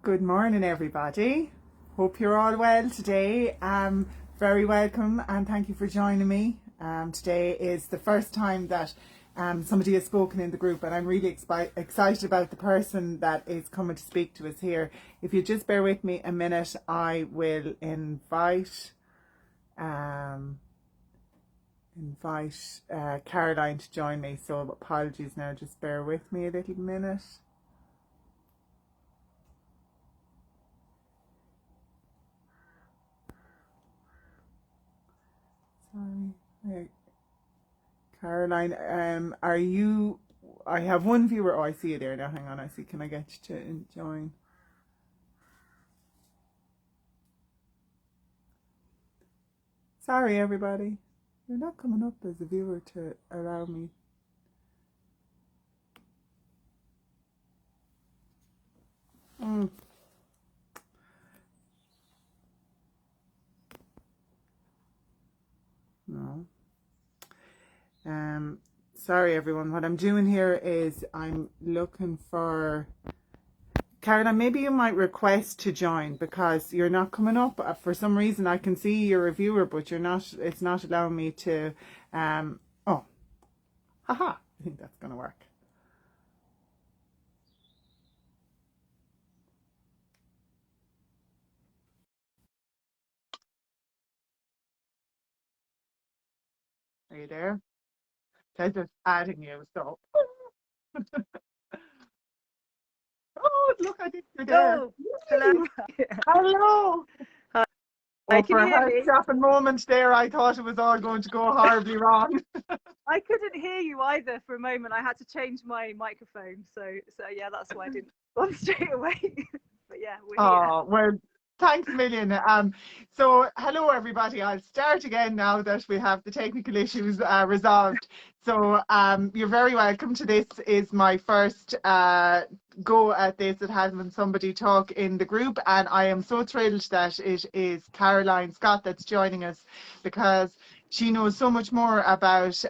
Good morning, everybody. Hope you're all well today. Very welcome and thank you for joining me. Today is the first time that somebody has spoken in the group, and I'm really excited about the person that is coming to speak to us here. If you just bear with me a minute, I will invite Caroline to join me. So apologies now, just bear with me a little minute. Sorry. Caroline, are you? I have one viewer. Oh, I see you there now. Hang on, I see. Can I get you to join? Sorry, everybody. You're not coming up as a viewer to allow me. Mm. No. Sorry, everyone. What I'm doing here is I'm looking for Caroline. Maybe you might request to join because you're not coming up. For some reason, I can see you're a viewer, but you're not. It's not allowing me to. Oh, haha! I think that's going to work. Are you there? They're just adding you. So, oh, look, I think you're there. Oh, hello. Hello. Hi, Oh, can for you a hear me? heart-stopping moment there, I thought it was all going to go horribly wrong. I couldn't hear you either for a moment. I had to change my microphone. So yeah, that's why I didn't respond straight away. But yeah, we're here. Oh, well, thanks a million. So hello everybody. I'll start again now that we have the technical issues resolved. So you're very welcome to this. Is my first go at this. It has been somebody talk in the group, and I am so thrilled that it is Caroline Scott that's joining us because she knows so much more about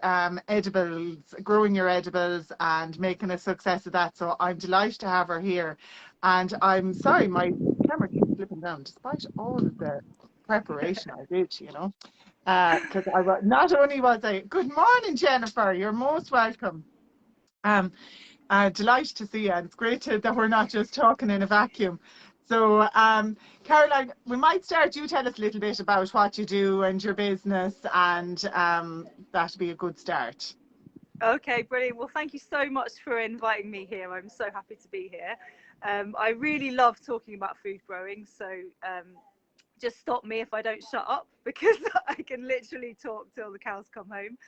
edibles, growing your edibles and making a success of that. So I'm delighted to have her here. And I'm sorry, my camera keeps slipping down despite all of the preparation I did, because I was not only was I good morning, Jennifer, you're most welcome. Um, delighted to see you, and it's great that we're not just talking in a vacuum. So, Caroline, we might start. You tell us a little bit about what you do and your business, and that'd be a good start. Okay, brilliant. Well, thank you so much for inviting me here. I'm so happy to be here. I really love talking about food growing. So just stop me if I don't shut up because I can literally talk till the cows come home.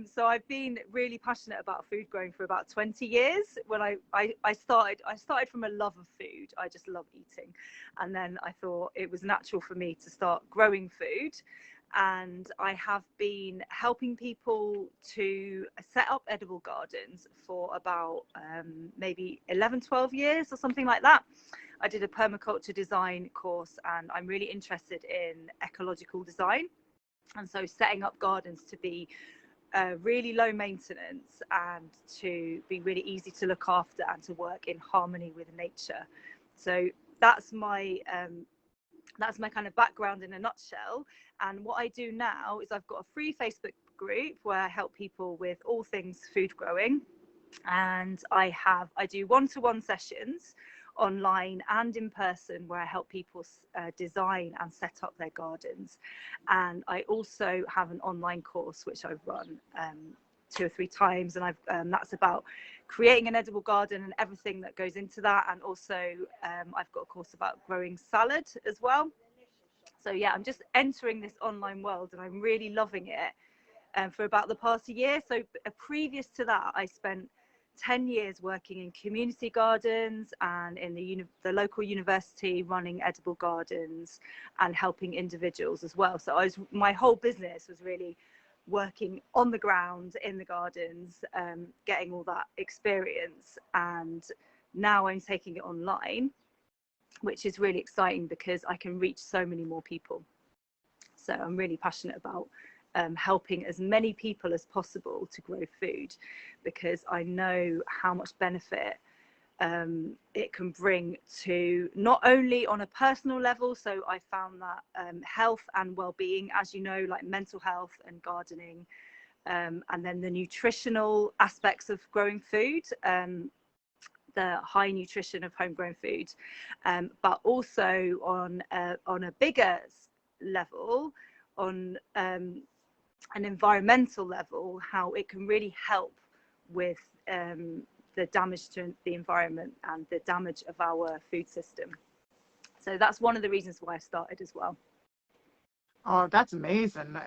So I've been really passionate about food growing for about 20 years. When I started from a love of food. I just love eating. And then I thought it was natural for me to start growing food. And I have been helping people to set up edible gardens for about maybe 11, 12 years or something like that. I did a permaculture design course, and I'm really interested in ecological design. And so setting up gardens to be really low maintenance and to be really easy to look after and to work in harmony with nature. So that's my kind of background in a nutshell. And what I do now is I've got a free Facebook group where I help people with all things food growing, and I do one-to-one sessions online and in person where I help people design and set up their gardens. And I also have an online course which I've run 2 or 3 times, and that's about creating an edible garden and everything that goes into that. And also I've got a course about growing salad as well. So yeah, I'm just entering this online world and I'm really loving it for about the past year. So previous to that, I spent 10 years working in community gardens and in the local university, running edible gardens and helping individuals as well. So my whole business was really working on the ground in the gardens, getting all that experience. And now I'm taking it online, which is really exciting because I can reach so many more people. So I'm really passionate about helping as many people as possible to grow food, because I know how much benefit it can bring to not only on a personal level. So I found that health and well-being, as you know, like mental health and gardening, and then the nutritional aspects of growing food, the high nutrition of homegrown food, but also on a bigger level, on an environmental level, how it can really help with the damage to the environment and the damage of our food system. So that's one of the reasons why I started as well. Oh, that's amazing.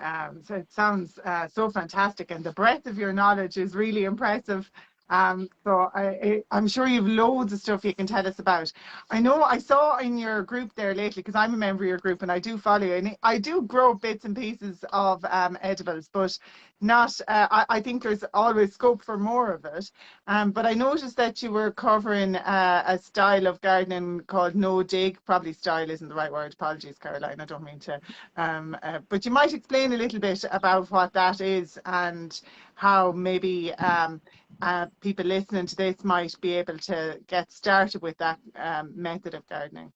So it sounds so fantastic, and the breadth of your knowledge is really impressive. So I'm sure you've loads of stuff you can tell us about. I know I saw in your group there lately, because I'm a member of your group and I do follow you, and I do grow bits and pieces of edibles, but not. I think there's always scope for more of it. But I noticed that you were covering a style of gardening called no dig. Probably style isn't the right word. Apologies, Caroline. I don't mean to. But you might explain a little bit about what that is and how maybe people listening to this might be able to get started with that method of gardening.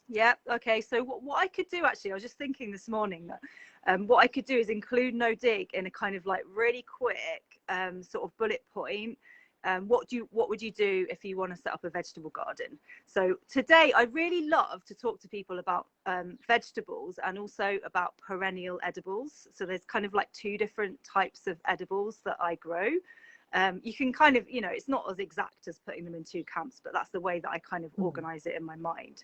Yeah, okay. So what I could do, actually, I was just thinking this morning that what I could do is include no dig in a kind of like really quick sort of bullet point. What would you do if you want to set up a vegetable garden? So today I really love to talk to people about vegetables and also about perennial edibles. So there's kind of like two different types of edibles that I grow. You can kind of, it's not as exact as putting them in two camps, but that's the way that I kind of organize it in my mind.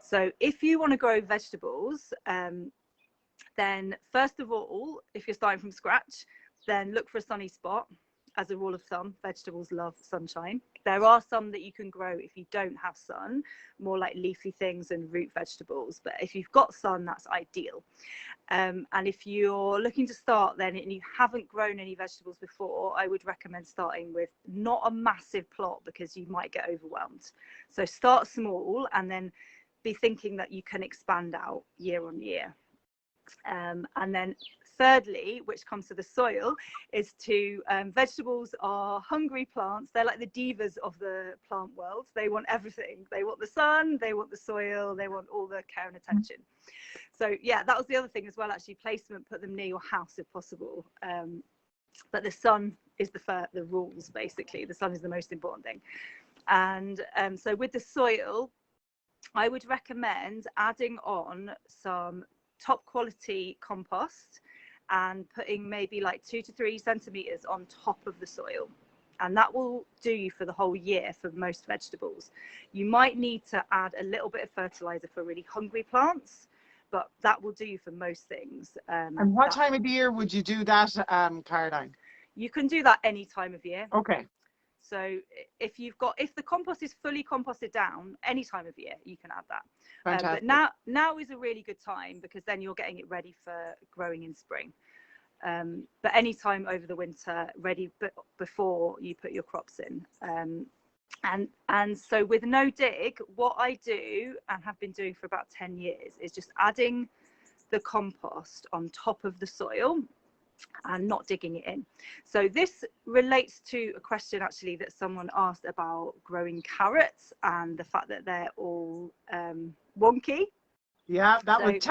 So if you want to grow vegetables, then first of all, if you're starting from scratch, then look for a sunny spot. As a rule of thumb, vegetables love sunshine. There are some that you can grow if you don't have sun, more like leafy things and root vegetables. But if you've got sun, that's ideal. And if you're looking to start then and you haven't grown any vegetables before, I would recommend starting with not a massive plot because you might get overwhelmed. So start small and then be thinking that you can expand out year on year. And then thirdly, which comes to the soil, is to vegetables are hungry plants. They're like the divas of the plant world. They want everything. They want the sun, they want the soil, they want all the care and attention. So yeah, that was the other thing as well, actually. Placement, put them near your house if possible. But the sun is the rules, basically. The sun is the most important thing. And so with the soil, I would recommend adding on some top quality compost and putting maybe like 2 to 3 centimeters on top of the soil, and that will do you for the whole year for most vegetables. You might need to add a little bit of fertilizer for really hungry plants, but that will do you for most things. And what time of the year would you do that, Caroline? You can do that any time of year. Okay. So if the compost is fully composted down any time of year, you can add that. But now is a really good time because then you're getting it ready for growing in spring. But any time over the winter, ready before you put your crops in. And so with no dig, what I do and have been doing for about 10 years is just adding the compost on top of the soil and not digging it in. So this relates to a question actually that someone asked about growing carrots and the fact that they're all wonky. Yeah, that was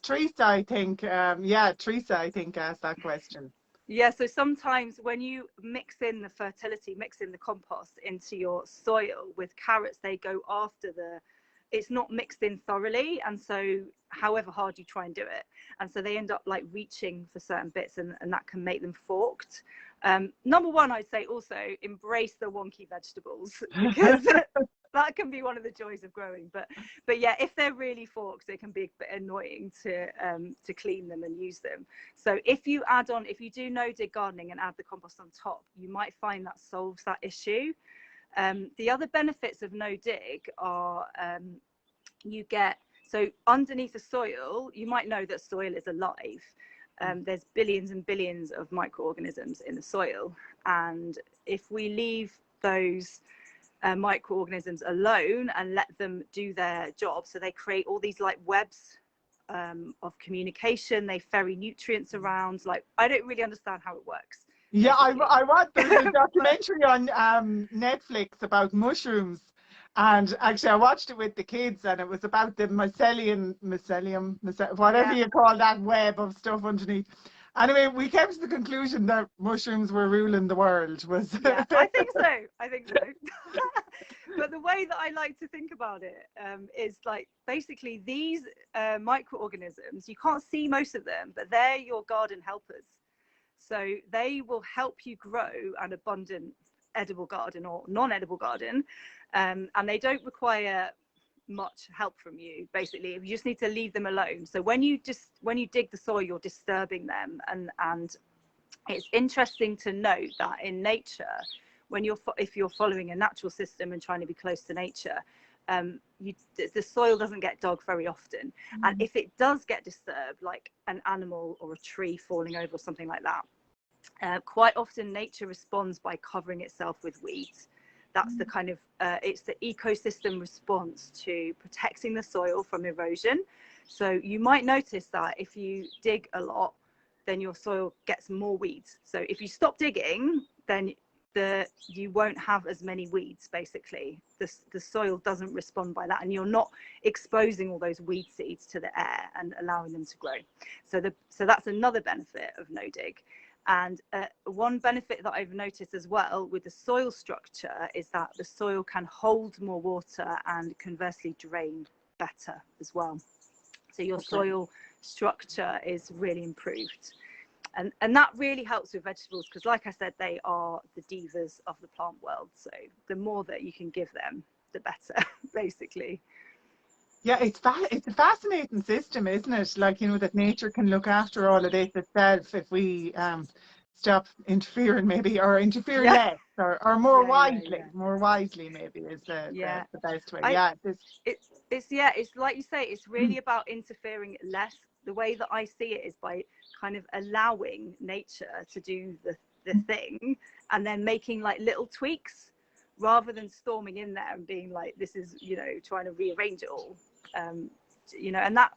Teresa, I think. Teresa, I think, asked that question. Yeah, so sometimes when you mix in the fertility, mix in the compost into your soil with carrots, they go after it's not mixed in thoroughly, and so however hard you try and do it, and so they end up like reaching for certain bits, and that can make them forked. Number one, I'd say also embrace the wonky vegetables because that can be one of the joys of growing. But yeah, if they're really forked, it can be a bit annoying to clean them and use them. So if you do no dig gardening and add the compost on top, you might find that solves that issue. The other benefits of no dig are you get, so underneath the soil, you might know that soil is alive. There's billions and billions of microorganisms in the soil. And if we leave those microorganisms alone and let them do their job, so they create all these like webs of communication, they ferry nutrients around. Like, I don't really understand how it works, Yeah, basically. I want. There's a documentary on Netflix about mushrooms, and actually I watched it with the kids, and it was about the whatever Yeah, you call that web of stuff underneath. Anyway, we came to the conclusion that mushrooms were ruling the world. Was yeah, I think so. I think so. But the way that I like to think about it is like basically these microorganisms, you can't see most of them, but they're your garden helpers. So they will help you grow an abundant edible garden or non-edible garden, and they don't require much help from you. Basically, you just need to leave them alone. So when you dig the soil, you're disturbing them, and it's interesting to note that in nature, when if you're following a natural system and trying to be close to nature, the soil doesn't get dug very often. And if it does get disturbed, like an animal or a tree falling over or something like that, quite often nature responds by covering itself with weeds. That's the kind of it's the ecosystem response to protecting the soil from erosion. So you might notice that if you dig a lot, then your soil gets more weeds. So if you stop digging, then you won't have as many weeds. Basically, the soil doesn't respond by that, and you're not exposing all those weed seeds to the air and allowing them to grow. So that's another benefit of no dig. And one benefit that I've noticed as well with the soil structure is that the soil can hold more water and conversely drain better as well. So your soil structure is really improved. And that really helps with vegetables because, like I said, they are the divas of the plant world. So the more that you can give them, the better, basically. Yeah, it's a fascinating system, isn't it? Like, that nature can look after all of this itself if we stop interfering, maybe, or interfere Yeah. less, or more Yeah, yeah, wisely. yeah. More wisely, maybe, is Yeah. the best way. I Yeah, it's like you say, it's really about interfering less. The way that I see it is by kind of allowing nature to do the thing and then making like little tweaks rather than storming in there and being like, this is, trying to rearrange it all. And that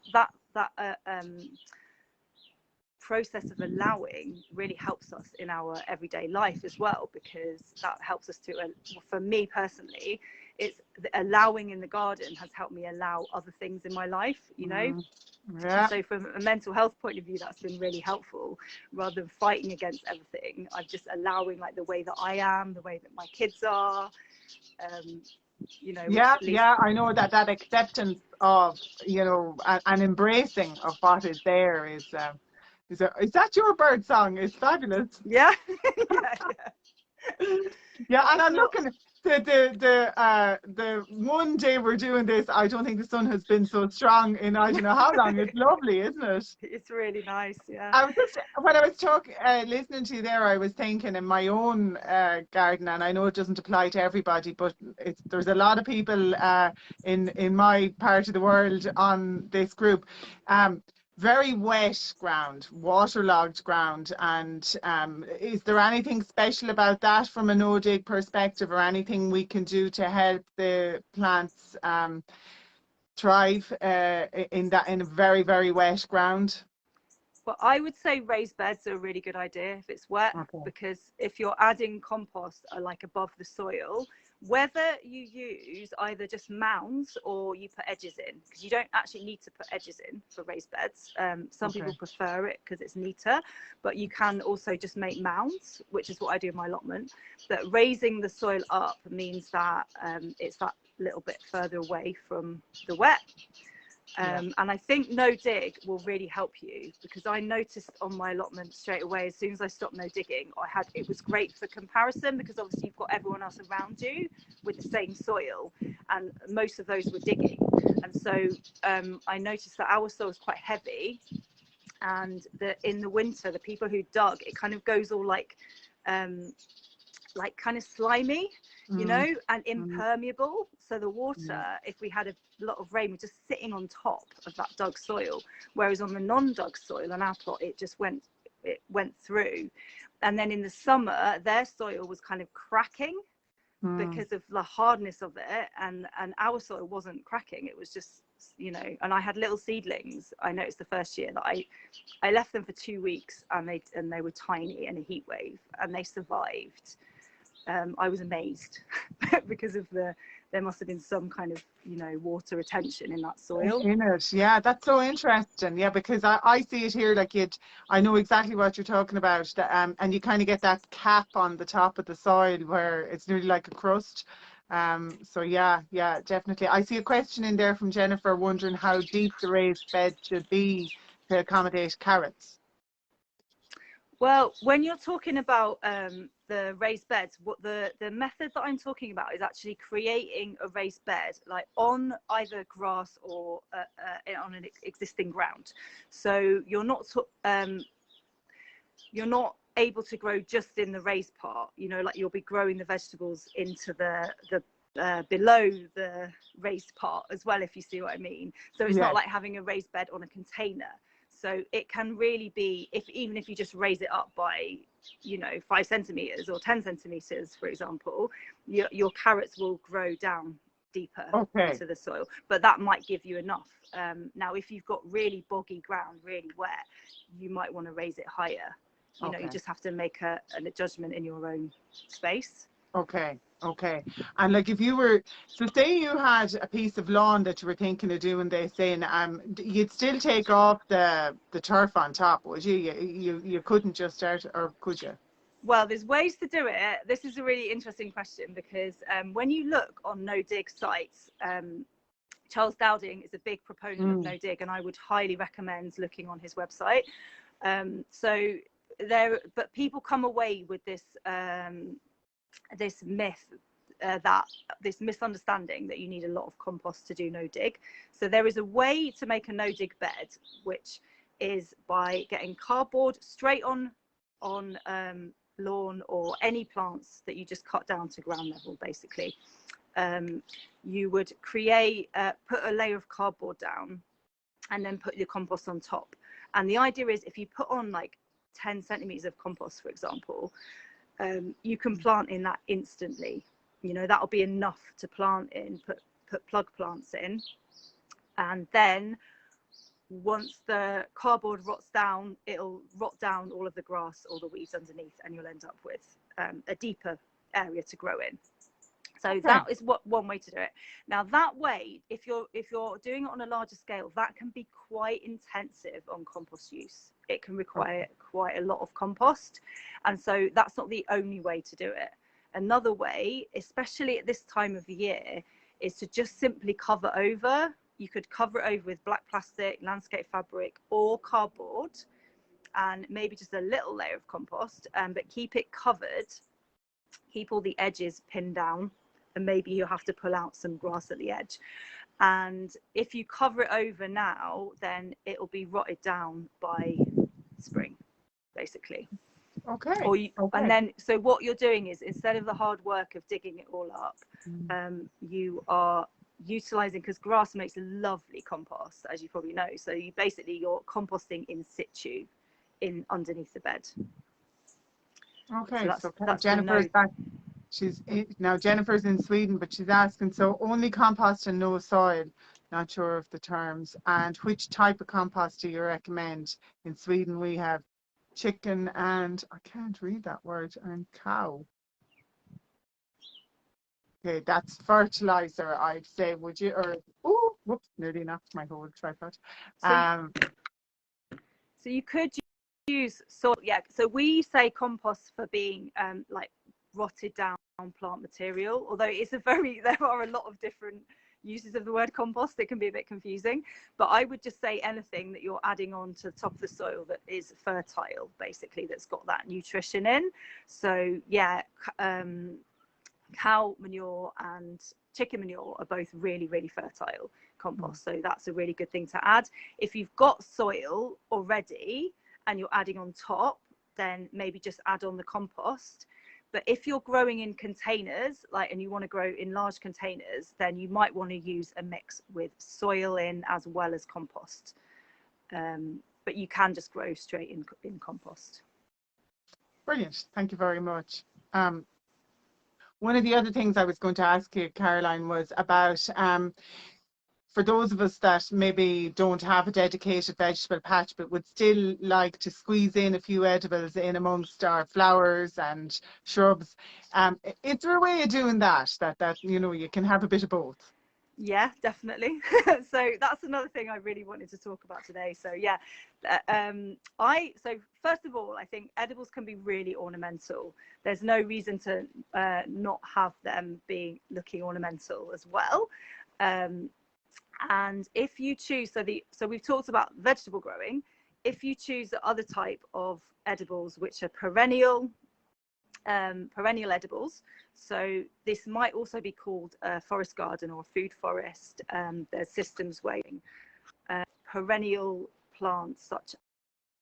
process of allowing really helps us in our everyday life as well, because that helps us to, for me personally, it's allowing in the garden has helped me allow other things in my life, yeah. So from a mental health point of view, that's been really helpful. Rather than fighting against everything, I'm just allowing like the way that I am, the way that my kids are, which Yeah, at least. yeah, I know that acceptance of, and embracing of what is there is that your bird song? It's fabulous. Yeah. Yeah, yeah. Yeah, But I and I'm thought, looking the one day we're doing this, I don't think the sun has been so strong in I don't know how long. It's lovely, isn't it? it's really nice. Yeah. I was just when I was talking, listening to you there, I was thinking in my own garden, and I know it doesn't apply to everybody, but there's a lot of people in my part of the world on this group. Very wet ground, waterlogged ground, and is there anything special about that from a no-dig perspective, or anything we can do to help the plants thrive in a very, very wet ground? Well, I would say raised beds are a really good idea if it's wet, Okay. because if you're adding compost like above the soil, whether you use either just mounds or you put edges in, because you don't actually need to put edges in for raised beds. Some Okay. people prefer it because it's neater, but you can also just make mounds, which is what I do in my allotment. But raising the soil up means that it's that little bit further away from the wet. And I think no dig will really help you, because I noticed on my allotment straight away, as soon as I stopped no digging, it was great for comparison, because obviously you've got everyone else around you with the same soil, and most of those were digging. And so I noticed that our soil is quite heavy, and in the winter, the people who dug, it kind of goes all like kind of slimy, and impermeable. So the water, if we had a lot of rain, was just sitting on top of that dug soil. Whereas on the non-dug soil on our plot, it went through. And then in the summer, their soil was kind of cracking. because of the hardness of it, and our soil wasn't cracking. It was just, you know, and I had little seedlings. I noticed the first year that I left them for 2 weeks, and they were tiny in a heat wave, and they survived. I was amazed because of there must have been some kind of, you know, water retention in that soil. In it, yeah, that's so interesting. Yeah, because I see it here, like I know exactly what you're talking about, and you kind of get that cap on the top of the soil where it's nearly like a crust. So yeah, definitely. I see a question in there from Jennifer wondering how deep the raised bed should be to accommodate carrots. Well, when you're talking about the raised beds, what the method that I'm talking about is actually creating a raised bed, like on either grass or on an existing ground. So you're not able to grow just in the raised part. You know, like you'll be growing the vegetables into the below the raised part as well, if you see what I mean. So it's Yeah. not like having a raised bed on a container. So it can really be, even if you just raise it up by, you know, 5 centimeters or 10 centimeters, for example, your carrots will grow down deeper into the soil, but that might give you enough. Now, if you've got really boggy ground, really wet, you might want to raise it higher. You know, you just have to make an adjustment in your own space. Okay. And like if you were, so say you had a piece of lawn that you were thinking of doing this in, you'd still take off the turf on top, would you? You couldn't just start, or could you? Well, there's ways to do it. This is a really interesting question because when you look on no dig sites, Charles Dowding is a big proponent of no dig, and I would highly recommend looking on his website. But people come away with this myth, this misunderstanding that you need a lot of compost to do no dig. So there is a way to make a no dig bed, which is by getting cardboard straight on lawn or any plants that you just cut down to ground level, basically. You would put a layer of cardboard down and then put your compost on top. And the idea is, if you put on like 10 centimeters of compost, for example, you can plant in that instantly. You know, that'll be enough to plant in, put plug plants in. And then once the cardboard rots down, it'll rot down all of the grass or the weeds underneath, and you'll end up with a deeper area to grow in. So that is one way to do it. Now, that way, if you're doing it on a larger scale, that can be quite intensive on compost use. It can require quite a lot of compost, and so that's not the only way to do it. Another way, especially at this time of the year, is to just simply cover over. You could cover it over with black plastic, landscape fabric, or cardboard, and maybe just a little layer of compost, but keep it covered. Keep all the edges pinned down, and maybe you have to pull out some grass at the edge. And if you cover it over now, then it'll be rotted down by spring, basically. And then, so what you're doing is, instead of the hard work of digging it all up, you are utilizing, because grass makes lovely compost, as you probably know. So you're composting in situ underneath the bed. Okay, so Jennifer's back. Now Jennifer's in Sweden, but she's asking, so only compost and no soil. Not sure of the terms. And which type of compost do you recommend? In Sweden we have chicken and, I can't read that word, and cow. Okay, that's fertilizer, I'd say. Would you? Or whoops, nearly knocked my whole tripod. So you could use soil. Yeah. So we say compost for being like rotted down plant material, although there are a lot of different uses of the word compost. It can be a bit confusing, but I would just say anything that you're adding on to the top of the soil that is fertile, basically, that's got that nutrition in. So yeah, cow manure and chicken manure are both really, really fertile compost. So that's a really good thing to add. If you've got soil already and you're adding on top, then maybe just add on the compost. But if you're growing in containers, and you want to grow in large containers, then you might want to use a mix with soil in as well as compost. But you can just grow straight in compost. Brilliant. Thank you very much. one of the other things I was going to ask you, Caroline, was about for those of us that maybe don't have a dedicated vegetable patch but would still like to squeeze in a few edibles in amongst our flowers and shrubs, is there a way of doing that you know you can have a bit of both? Yeah, definitely. So that's another thing I really wanted to talk about today. So yeah, so first of all, I think edibles can be really ornamental. There's no reason to not have them being looking ornamental as well. And if you choose, so we've talked about vegetable growing. If you choose the other type of edibles, which are perennial edibles. So this might also be called a forest garden or a food forest. There's systems where perennial plants such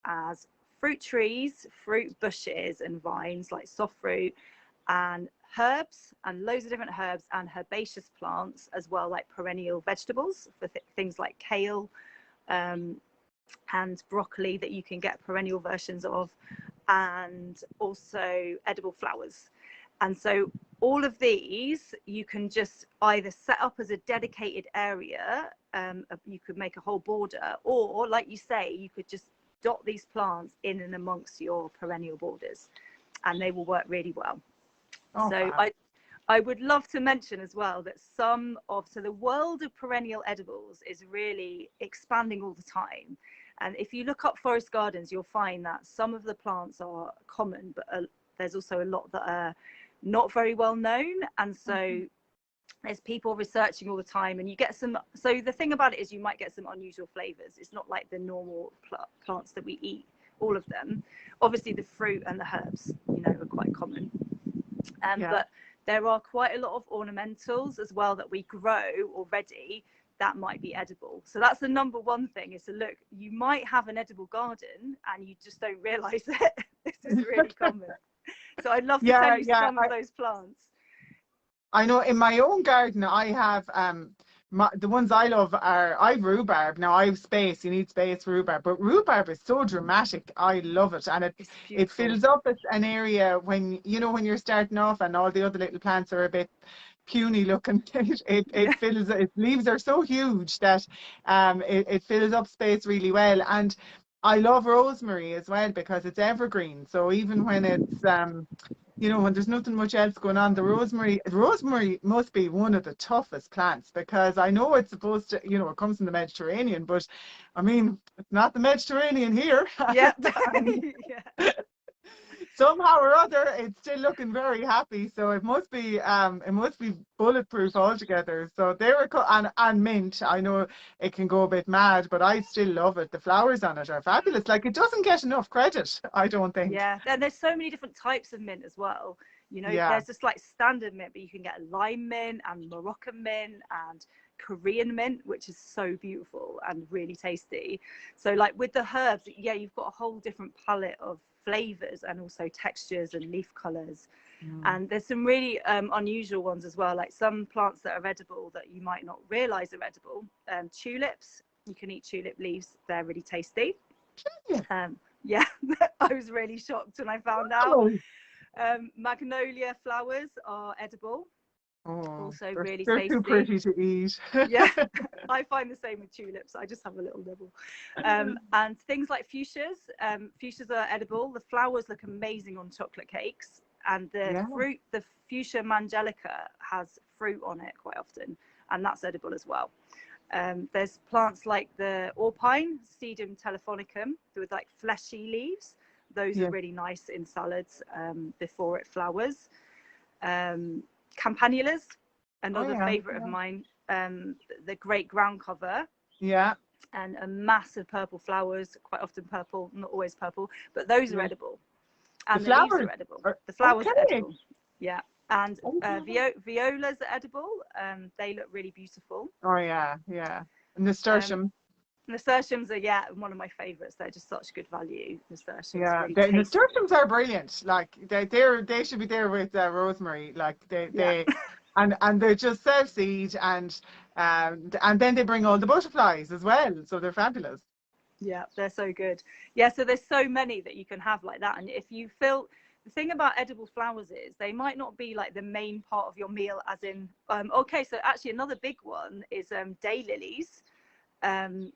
as fruit trees, fruit bushes and vines like soft fruit, and herbs and loads of different herbs and herbaceous plants as well, like perennial vegetables for things like kale and broccoli that you can get perennial versions of, and also edible flowers. And so all of these you can just either set up as a dedicated area, you could make a whole border, or like you say, you could just dot these plants in and amongst your perennial borders and they will work really well. Oh, So wow. I would love to mention as well that so the world of perennial edibles is really expanding all the time. And if you look up forest gardens, you'll find that some of the plants are common, but there's also a lot that are not very well known. And so there's people researching all the time, and you get some. So the thing about it is you might get some unusual flavors. It's not like the normal plants that we eat, all of them. Obviously, the fruit and the herbs, are quite common. Yeah. But there are quite a lot of ornamentals as well that we grow already that might be edible. So that's the number one thing, is to look, you might have an edible garden and you just don't realize it. This is really common. So I'd love to tell you some of those plants. I know in my own garden I have the ones I love are, I have rhubarb. Now I have space, you need space for rhubarb, but rhubarb is so dramatic. I love it, and it fills up an area when when you're starting off and all the other little plants are a bit puny looking. It fills, its leaves are so huge that it fills up space really well. And I love rosemary as well because it's evergreen. So even when it's when there's nothing much else going on, the rosemary must be one of the toughest plants, because I know it's supposed to, it comes from the Mediterranean, but I mean, it's not the Mediterranean here. Yeah. Somehow or other, it's still looking very happy. So it must be bulletproof altogether. So they were and mint. I know it can go a bit mad, but I still love it. The flowers on it are fabulous. Like, it doesn't get enough credit, I don't think. Yeah, and there's so many different types of mint as well. There's just like standard mint, but you can get lime mint and Moroccan mint and Korean mint, which is so beautiful and really tasty. So like with the herbs, you've got a whole different palette of flavors and also textures and leaf colors. And there's some really unusual ones as well, like some plants that are edible that you might not realize are edible. Tulips, you can eat tulip leaves, they're really tasty. Yeah, I was really shocked when I found out. Magnolia flowers are edible. Also really they're tasty. too pretty to eat. Yeah, I find the same with tulips. I just have a little nibble. And things like fuchsias. Fuchsias are edible. The flowers look amazing on chocolate cakes. And the fruit, the fuchsia mangelica, has fruit on it quite often. And that's edible as well. There's plants like the orpine, Sedum telephonicum, with like fleshy leaves. Those are really nice in salads before it flowers. Campanulas, another favorite of mine, the great ground cover. Yeah. And a massive purple flowers, quite often purple, not always purple, but those are edible. And the leaves are edible. The flowers are edible. Yeah. And violas are edible. They look really beautiful. Oh yeah, yeah. Nasturtium. Nasturtiums are one of my favorites. They're just such good value. Nasturtiums, really the nasturtiums are brilliant. Like they should be there with rosemary. Like they and they're just self-seed, and then they bring all the butterflies as well. So they're fabulous. Yeah, they're so good. Yeah, so there's so many that you can have like that, and if you feel the thing about edible flowers is they might not be like the main part of your meal, as in okay, so actually another big one is daylilies, um,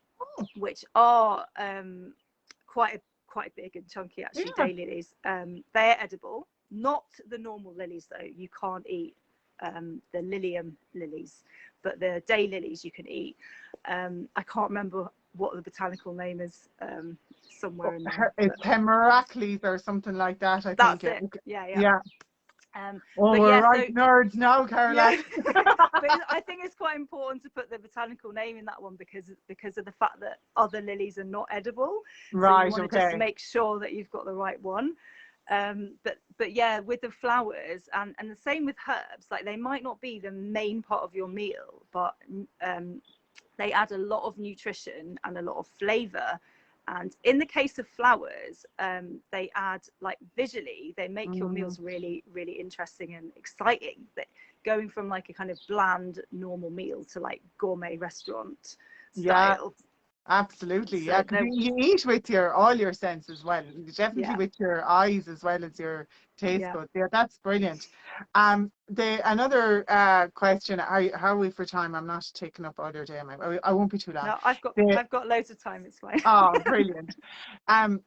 which are quite big and chunky actually. Yeah. Daylilies, they're edible, not the normal lilies though. You can't eat the lilium lilies, but the daylilies you can eat. I can't remember what the botanical name is, somewhere in there, It's Hemeracles or something like that, I think. that's Yeah. it. Yeah, yeah. Yeah. Oh, But we're yeah, right so nerds now, yeah, Caroline. but I think it's quite important to put the botanical name in that one because of the fact that other lilies are not edible. So you Right, want to just okay. make sure that you've got the right one. But yeah, with the flowers and the same with herbs, like they might not be the main part of your meal, but they add a lot of nutrition and a lot of flavor. And in the case of flowers, they add, like, visually, they make your Mm, meals really, really interesting and exciting. Going from like a kind of bland, normal meal to like gourmet restaurant yeah, style. absolutely. So Yeah, because you eat with all your senses. Well, definitely yeah, with your eyes as well as your taste yeah. buds. Yeah, that's brilliant. The another question. How are we for time? I'm not taking up all your day. I won't be too long. No, I've got The I've got loads of time. It's fine. Oh, brilliant. Um,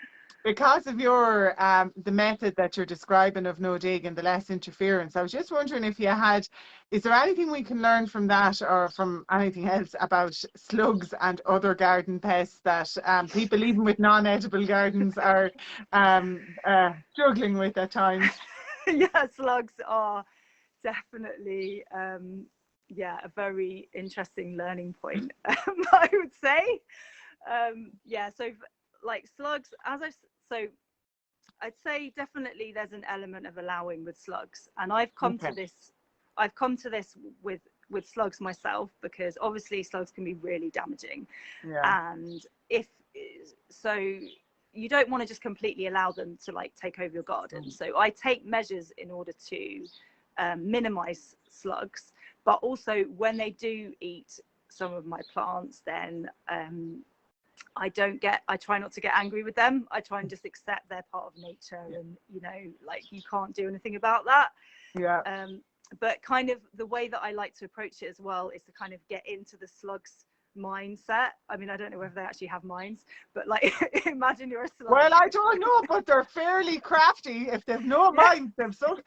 because of your the method that you're describing of no dig and the less interference, I was just wondering if you had, is there anything we can learn from that or from anything else about slugs and other garden pests that people even with non-edible gardens are struggling with at times? Yeah, slugs are definitely yeah, a very interesting learning point. I would say. Yeah, so like slugs, so I'd say definitely there's an element of allowing with slugs, and Okay. I've come to this with slugs myself, because obviously slugs can be really damaging, Yeah. and if so, you don't want to just completely allow them to like take over your garden. So I take measures in order to minimize slugs, but also when they do eat some of my plants, then I try not to get angry with them. I try and just accept they're part of nature, and like, you can't do anything about that. Yeah. But kind of the way that I like to approach it as well is to kind of get into the slugs mindset. I mean, I don't know whether they actually have minds, but like, imagine you're a slug. Well, I don't know, but they're fairly crafty. If they've no Yeah, mind, they've so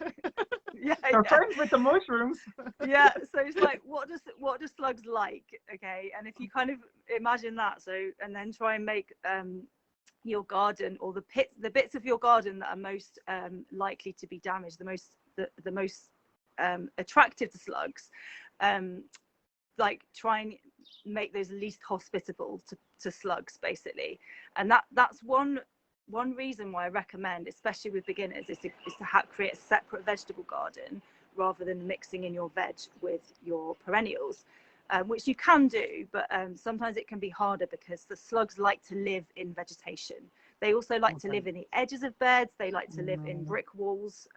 yeah, they're yeah. friends with the mushrooms. Yeah, so it's like, what do slugs like? Okay, and if you kind of imagine that, so, and then try and make your garden, or the bits of your garden that are most likely to be damaged, the most attractive to slugs, like, try and make those least hospitable to slugs, basically. And that's one reason why I recommend, especially with beginners, is to create a separate vegetable garden rather than mixing in your veg with your perennials, which you can do, but sometimes it can be harder because the slugs like to live in vegetation. They also like to Okay. live in the edges of beds. They like to live in Mm, brick walls,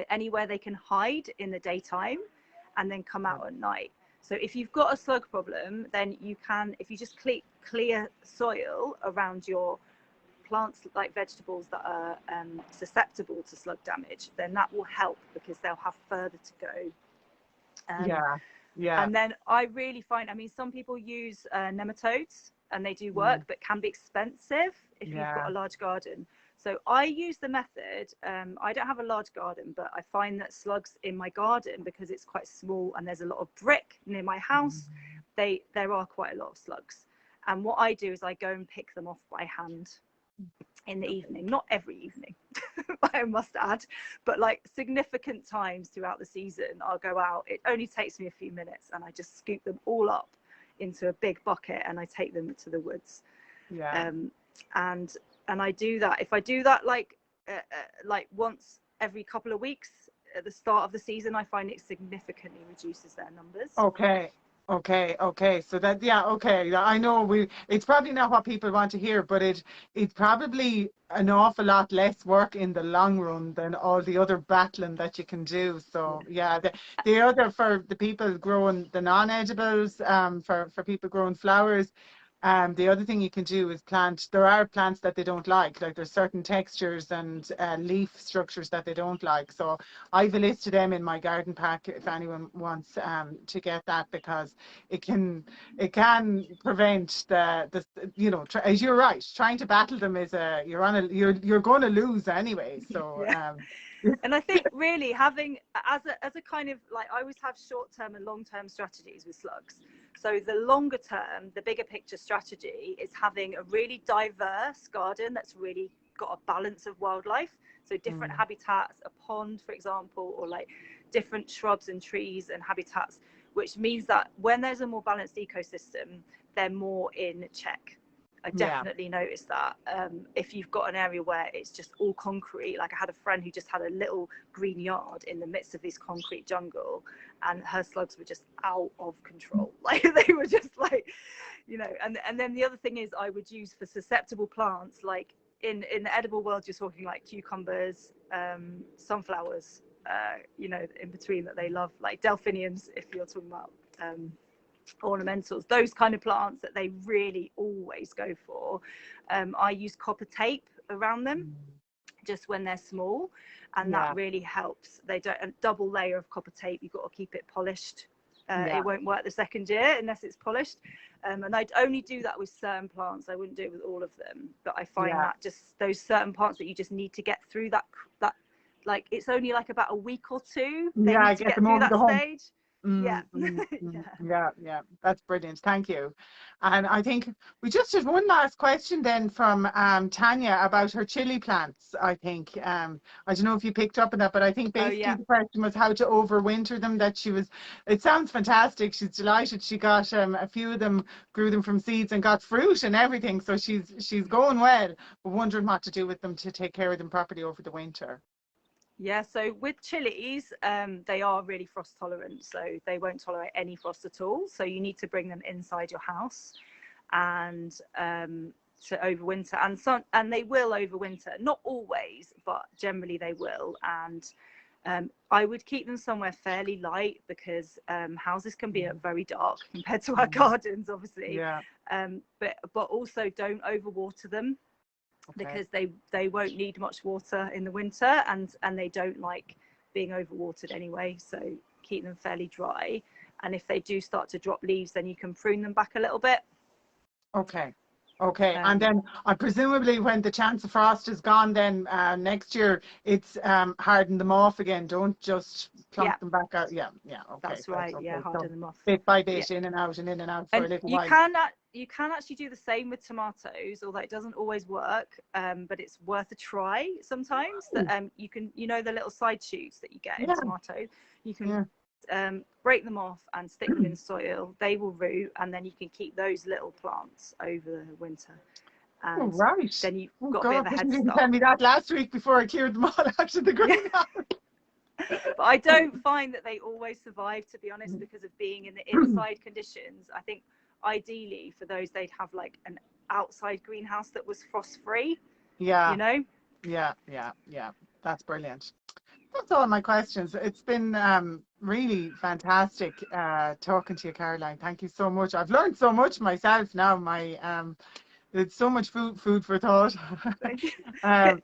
anywhere they can hide in the daytime and then come out at night. So if you've got a slug problem, then you can, if you just clear soil around your plants, like vegetables that are susceptible to slug damage, then that will help because they'll have further to go. yeah, yeah. And then I really find, I mean, some people use nematodes and they do work, Mm, but can be expensive if you've got yeah. a large garden. So I use the method. I don't have a large garden, but I find that slugs in my garden, because it's quite small and there's a lot of brick near my house, there are quite a lot of slugs. And what I do is I go and pick them off by hand in the evening, not every evening, I must add, but like significant times throughout the season, I'll go out. It only takes me a few minutes and I just scoop them all up into a big bucket and I take them to the woods. Yeah. Um, and I do that. If I do that like once every couple of weeks at the start of the season, I find it significantly reduces their numbers. Okay. Okay. So that, yeah, okay. I know it's probably not what people want to hear, but it's probably an awful lot less work in the long run than all the other battling that you can do. Yeah. So yeah, the other, for the people growing the non-edibles, for people growing flowers, The other thing you can do is plant, there are plants that they don't like there's certain textures and leaf structures that they don't like. So I've listed them in my garden pack if anyone wants to get that, because it can prevent as you're right, trying to battle them is you're going to lose anyway. So Yeah. And I think really having as a kind of like, I always have short-term and long-term strategies with slugs. So the longer term, the bigger picture strategy is having a really diverse garden that's really got a balance of wildlife. So different habitats, a pond, for example, or like different shrubs and trees and habitats, which means that when there's a more balanced ecosystem, they're more in check. I yeah, definitely noticed that. If you've got an area where it's just all concrete, like I had a friend who just had a little green yard in the midst of this concrete jungle, and her slugs were just out of control. Like they were just like, and then the other thing is I would use for susceptible plants, like in the edible world, you're talking like cucumbers, sunflowers, in between that they love, like delphiniums, if you're talking about ornamentals, those kind of plants that they really always go for. I use copper tape around them just when they're small, and that yeah, really helps. They don't, a double layer of copper tape, you've got to keep it polished. yeah, It won't work the second year unless it's polished. And I'd only do that with certain plants. I wouldn't do it with all of them. But I find yeah, that just those certain plants that you just need to get through that like it's only like about a week or two. They yeah. need to Get get them through over that the hump. stage. Yeah. Yeah. Yeah, yeah, that's brilliant. Thank you. And I think we just had one last question then from Tanya about her chili plants. I think I don't know if you picked up on that, but I think Oh basically yeah. the question was how to overwinter them. That she was. It sounds fantastic. She's delighted. She got a few of them, grew them from seeds and got fruit and everything. So she's going well, but wondering what to do with them to take care of them properly over the winter. Yeah, so with chilies, they are really frost tolerant, so they won't tolerate any frost at all. So you need to bring them inside your house and to overwinter, and they will overwinter. Not always, but generally they will. And I would keep them somewhere fairly light, because houses can be very dark compared to our Mm. gardens, obviously. Yeah. But also don't overwater them, Okay. because they won't need much water in the winter, and they don't like being overwatered anyway. So keep them fairly dry, and if they do start to drop leaves, then you can prune them back a little bit. Okay. Okay. And um then presumably when the chance of frost is gone, then next year it's harden them off again. Don't just yeah, plonk them back out. Yeah. Yeah. Okay. that's That's right, yeah, okay. So harden them off. bit by Yeah, bit, in and out for a and little you while. can you can actually do the same with tomatoes, although it doesn't always work. But it's worth a try sometimes. That Oh, you can, the little side shoots that you get in yeah. tomatoes, you can Yeah. break them off and stick them in soil. They will root, and then you can keep those little plants over the winter, Oh, and right. then you've Oh, got a bit of God. a Wish you head didn't tell start. me that last week before I cleared them all out of the Yeah. greenhouse. But I don't find that they always survive, to be honest, because of being in the inside conditions. I think ideally for those, they'd have like an outside greenhouse that was frost free, Yeah. you know. Yeah. Yeah. Yeah. That's brilliant. That's all my questions. It's been really fantastic talking to you, Caroline. Thank you so much. I've learned so much myself now. It's so much food for thought. Thank you. um,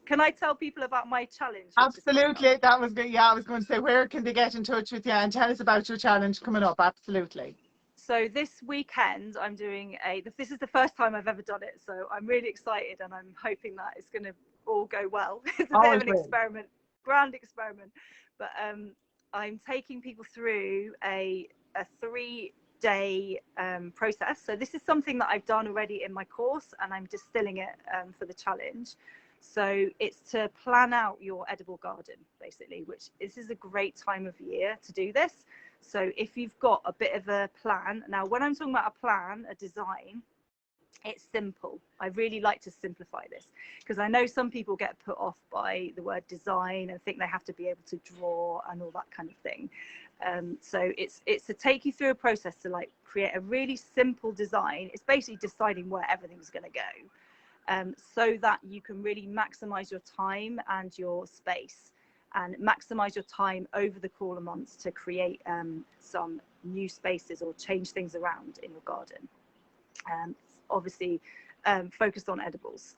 Can I tell people about my challenge, which is coming up? absolutely, that was good. Yeah, I was going to say, where can they get in touch with you and tell us about your challenge coming up? Absolutely. So this weekend I'm doing this is the first time I've ever done it, so I'm really excited, and I'm hoping that it's going to all go well. It's a bit of Always an will. experiment, grand experiment, but I'm taking people through a 3-day process. So this is something that I've done already in my course, and I'm distilling it for the challenge. So it's to plan out your edible garden, basically, which this is a great time of year to do this. So if you've got a bit of a plan, now when I'm talking about a plan, a design, it's simple. I really like to simplify this, because I know some people get put off by the word design and think they have to be able to draw and all that kind of thing. So it's to take you through a process to like create a really simple design. It's basically deciding where everything's going to go, so that you can really maximize your time and your space, and maximize your time over the cooler months to create some new spaces or change things around in your garden. obviously focused on edibles.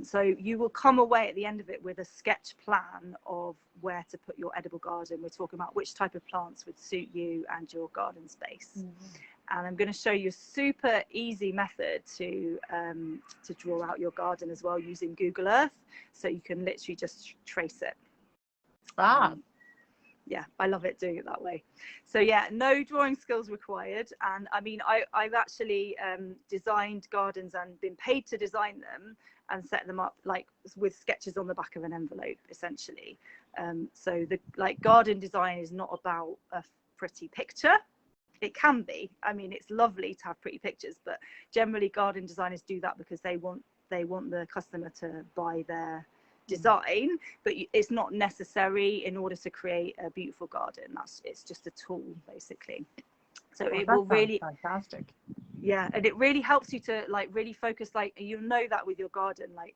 So you will come away at the end of it with a sketch plan of where to put your edible garden. We're talking about which type of plants would suit you and your garden space. And I'm going to show you a super easy method to draw out your garden as well, using Google Earth. So you can literally just trace it. Yeah, I love it doing it that way. So yeah, no drawing skills required. And I mean, I've actually designed gardens and been paid to design them and set them up like with sketches on the back of an envelope, essentially. So the garden design is not about a pretty picture. It can be. I mean, it's lovely to have pretty pictures, but generally garden designers do that because they want the customer to buy their design, but it's not necessary in order to create a beautiful garden. It's just a tool, basically. So it will really fantastic. Yeah, and it really helps you to like really focus. Like you'll know that with your garden, like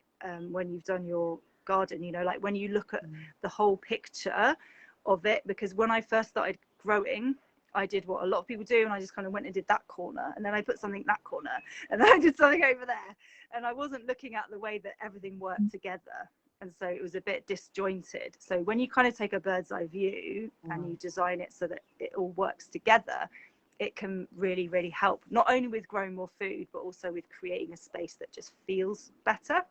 when you've done your garden, you know, like when you look at the whole picture of it. Because when I first started growing, I did what a lot of people do, and I just kind of went and did that corner, and then I put something in that corner, and then I did something over there, and I wasn't looking at the way that everything worked together. And so it was a bit disjointed. So when you kind of take a bird's eye view and you design it so that it all works together, it can really, really help, not only with growing more food, but also with creating a space that just feels better.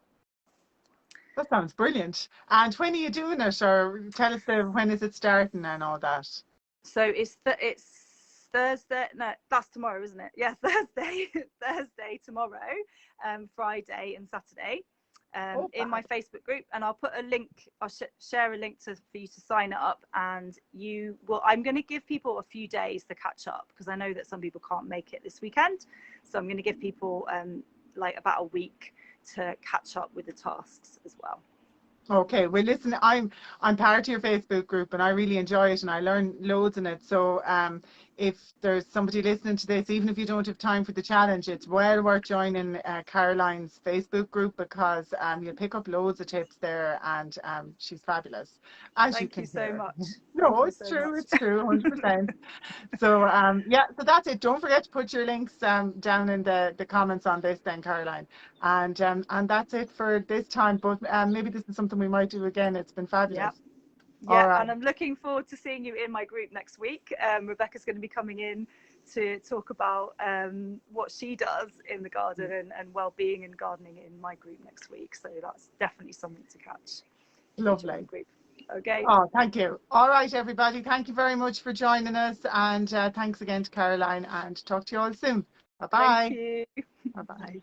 That sounds brilliant. And when are you doing it? Or tell us when is it starting and all that? So it's Thursday. No, that's tomorrow, isn't it? Yeah, Thursday, tomorrow, Friday and Saturday. In my Facebook group, and I'll put a link. I'll share a link for you to sign up, and I'm going to give people a few days to catch up, because I know that some people can't make it this weekend. So I'm going to give people like about a week to catch up with the tasks as well. Okay, well listen, I'm part of your Facebook group and I really enjoy it and I learn loads in it. So if there's somebody listening to this, even if you don't have time for the challenge, it's well worth joining Caroline's Facebook group, because you'll pick up loads of tips there, and she's fabulous, as Thank you can you so hear. much. No, it's true, it's true, 100%. So yeah, so that's it. Don't forget to put your links down in the comments on this then, Caroline. And that's it for this time. But maybe this is something we might do again. It's been fabulous. Yeah, right. And I'm looking forward to seeing you in my group next week. Rebecca's going to be coming in to talk about what she does in the garden and well-being and gardening in my group next week. So that's definitely something to catch. Lovely. Group. Okay. Oh, thank you. All right, everybody. Thank you very much for joining us. And thanks again to Caroline, and talk to you all soon. Bye-bye. Thank you. Bye-bye.